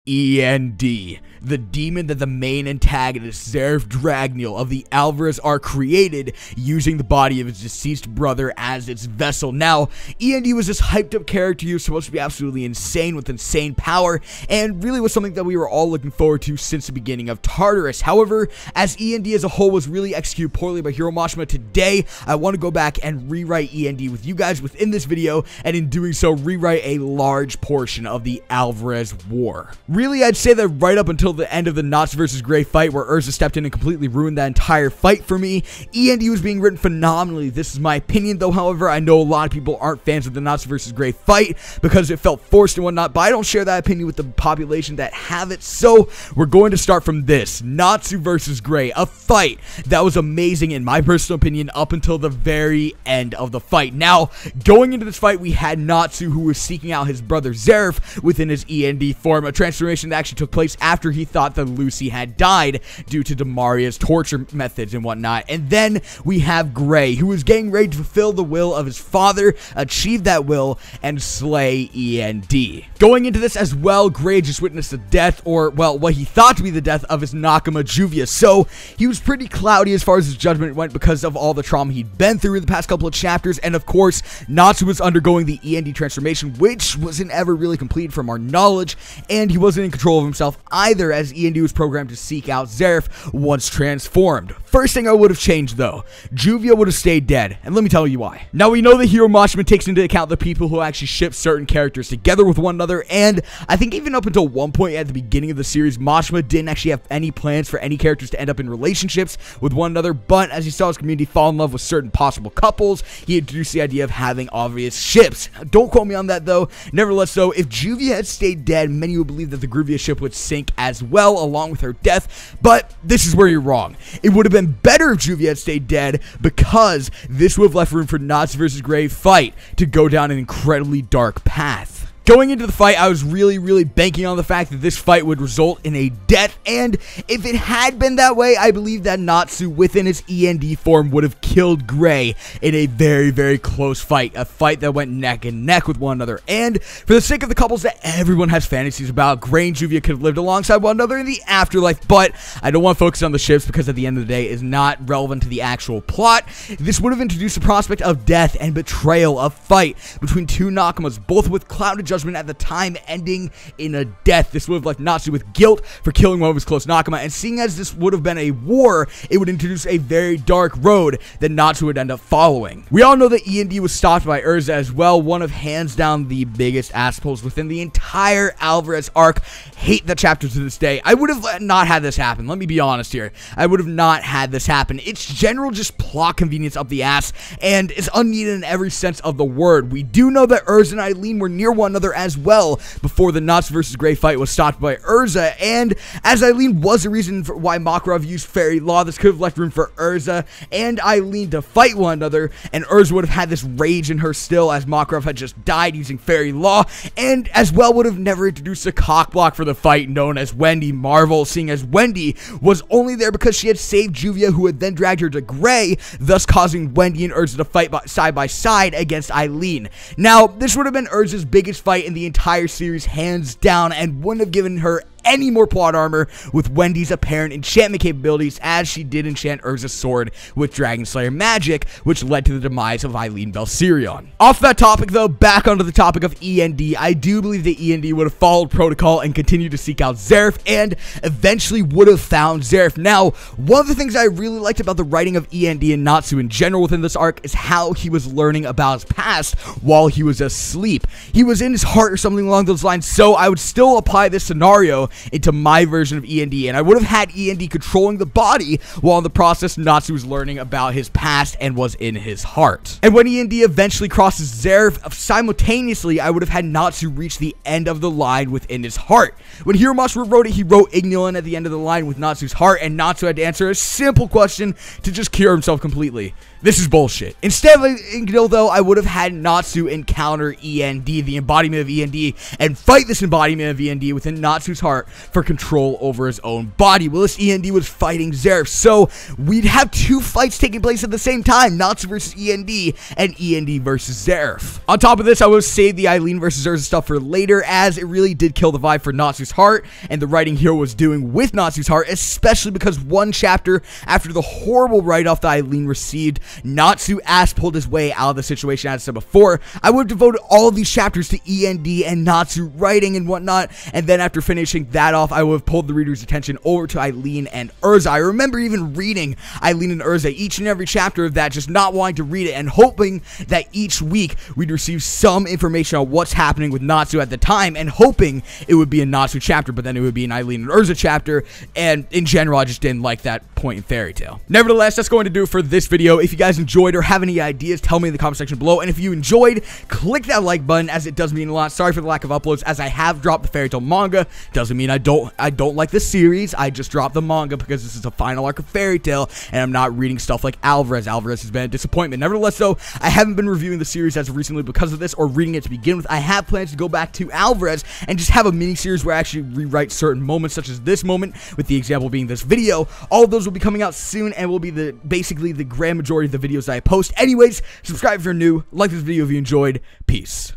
E.N.D, the demon that the main antagonist, Zeref Dragneel of the Alvarez arc, created using the body of his deceased brother as its vessel. Now, E.N.D was this hyped up character who was supposed to be absolutely insane with insane power, and really was something that we were all looking forward to since the beginning of Tartarus. However, as E.N.D as a whole was really executed poorly by Hiro Mashima, today I want to go back and rewrite E.N.D with you guys within this video, and in doing so, rewrite a large portion of the Alvarez War. Really, I'd say that right up until the end of the Natsu vs. Gray fight, where Urza stepped in and completely ruined that entire fight for me, E.N.D was being written phenomenally. This is my opinion, though. However, I know a lot of people aren't fans of the Natsu vs. Gray fight because it felt forced and whatnot, but I don't share that opinion with the population that have it. So we're going to start from this Natsu vs. Gray, a fight that was amazing in my personal opinion up until the very end of the fight. Now, going into this fight, we had Natsu, who was seeking out his brother Zeref within his E.N.D form, a transformation that actually took place after he thought that Lucy had died due to Demaria's torture methods and whatnot. And then we have Gray, who was getting ready to fulfill the will of his father, achieve that will, and slay E.N.D. Going into this as well, Gray just witnessed the death, or, well, what he thought to be the death of his Nakama Juvia. So he was pretty cloudy as far as his judgment went because of all the trauma he'd been through in the past couple of chapters. And of course, Natsu was undergoing the E.N.D transformation, which wasn't ever really completed from our knowledge, and he wasn't in control of himself either, as E.N.D was programmed to seek out Zeref once transformed. First thing I would have changed, though, Juvia would have stayed dead, and let me tell you why. Now, we know that Hiro Mashima takes into account the people who actually ship certain characters together with one another, and I think even up until one point at the beginning of the series, Mashima didn't actually have any plans for any characters to end up in relationships with one another, but as he saw his community fall in love with certain possible couples, he introduced the idea of having obvious ships. Don't quote me on that, though. Nevertheless, though, if Juvia had stayed dead, many would believe that the Gruvia ship would sink as well, along with her death, but this is where you're wrong. It would have been better if Juvia had stayed dead, because this would have left room for Natsu vs. Gray fight to go down an incredibly dark path. Going into the fight, I was really banking on the fact that this fight would result in a death, and if it had been that way, I believe that Natsu within his E.N.D form would have killed Gray in a very close fight, a fight that went neck and neck with one another. And for the sake of the couples that everyone has fantasies about, Gray and Juvia could have lived alongside one another in the afterlife, but I don't want to focus on the ships because at the end of the day, it's not relevant to the actual plot. This would have introduced the prospect of death and betrayal, a fight between two Nakamas, both with clouded judgment at the time, ending in a death. This would have left Natsu with guilt for killing one of his close Nakama, and seeing as this would have been a war, it would introduce a very dark road that Natsu would end up following. We all know that E.N.D was stopped by Urza as well, one of hands down the biggest assholes within the entire Alvarez arc. Hate that chapter to this day. I would have not had this happen. Let me be honest here. I would have not had this happen. It's general just plot convenience up the ass, and it's unneeded in every sense of the word. We do know that Urza and Eileen were near one another as well before the Natsu vs. Gray fight was stopped by Urza, and as Eileen was the reason for why Makarov used Fairy Law, this could have left room for Urza and Eileen to fight one another, and Urza would have had this rage in her still as Makarov had just died using Fairy Law, and as well would have never introduced a cockblock for the fight known as Wendy Marvel, seeing as Wendy was only there because she had saved Juvia, who had then dragged her to Gray, thus causing Wendy and Urza to fight side by side against Eileen. Now, this would have been Urza's biggest fight in the entire series, hands down, and wouldn't have given her any more plot armor with Wendy's apparent enchantment capabilities, as she did enchant Urza's sword with Dragon Slayer magic, which led to the demise of Eileen Belsirion. Off that topic, though, back onto the topic of E.N.D, I do believe that E.N.D would have followed protocol and continued to seek out Zeref, and eventually would have found Zeref. Now, one of the things I really liked about the writing of E.N.D and Natsu in general within this arc is how he was learning about his past while he was asleep. He was in his heart or something along those lines, so I would still apply this scenario into my version of E.N.D, and I would have had E.N.D controlling the body while in the process Natsu was learning about his past and was in his heart. And when E.N.D eventually crosses Zeref, simultaneously I would have had Natsu reach the end of the line within his heart. When Hiro Mashima wrote it, he wrote Ignolan at the end of the line with Natsu's heart, and Natsu had to answer a simple question to just cure himself completely. This is bullshit. Instead of Ignolan, though, I would have had Natsu encounter E.N.D, the embodiment of E.N.D, and fight this embodiment of E.N.D within Natsu's heart, heart for control over his own body. Well, this E.N.D was fighting Zeref, so we'd have two fights taking place at the same time, Natsu versus E.N.D and E.N.D versus Zeref. On top of this, I will save the Eileen versus Urza stuff for later, as it really did kill the vibe for Natsu's heart and the writing here was doing with Natsu's heart, especially because one chapter after the horrible write-off that Eileen received, Natsu ass-pulled his way out of the situation. As I said before, I would have devoted all of these chapters to E.N.D and Natsu writing and whatnot, and then after finishing that off, I would have pulled the reader's attention over to Eileen and Urza. I remember even reading Eileen and Urza each and every chapter of that, just not wanting to read it and hoping that each week we'd receive some information on what's happening with Natsu at the time, and hoping it would be a Natsu chapter, but then it would be an Eileen and Urza chapter. And in general, I just didn't like that point in Fairy Tail. Nevertheless, that's going to do it for this video. If you guys enjoyed or have any ideas, tell me in the comment section below, and if you enjoyed, click that like button, as it does mean a lot. Sorry for the lack of uploads, as I have dropped the Fairy Tail manga. Doesn't mean I don't like the series. I just dropped the manga because this is the final arc of Fairy Tail, and I'm not reading stuff like Alvarez. Alvarez has been a disappointment. Nevertheless, though, I haven't been reviewing the series as of recently because of this, or reading it to begin with. I have plans to go back to Alvarez and just have a mini-series where I actually rewrite certain moments, such as this moment, with the example being this video. All of those will be coming out soon, and will be basically the grand majority of the videos that I post. Anyways, subscribe if you're new, like this video if you enjoyed. Peace.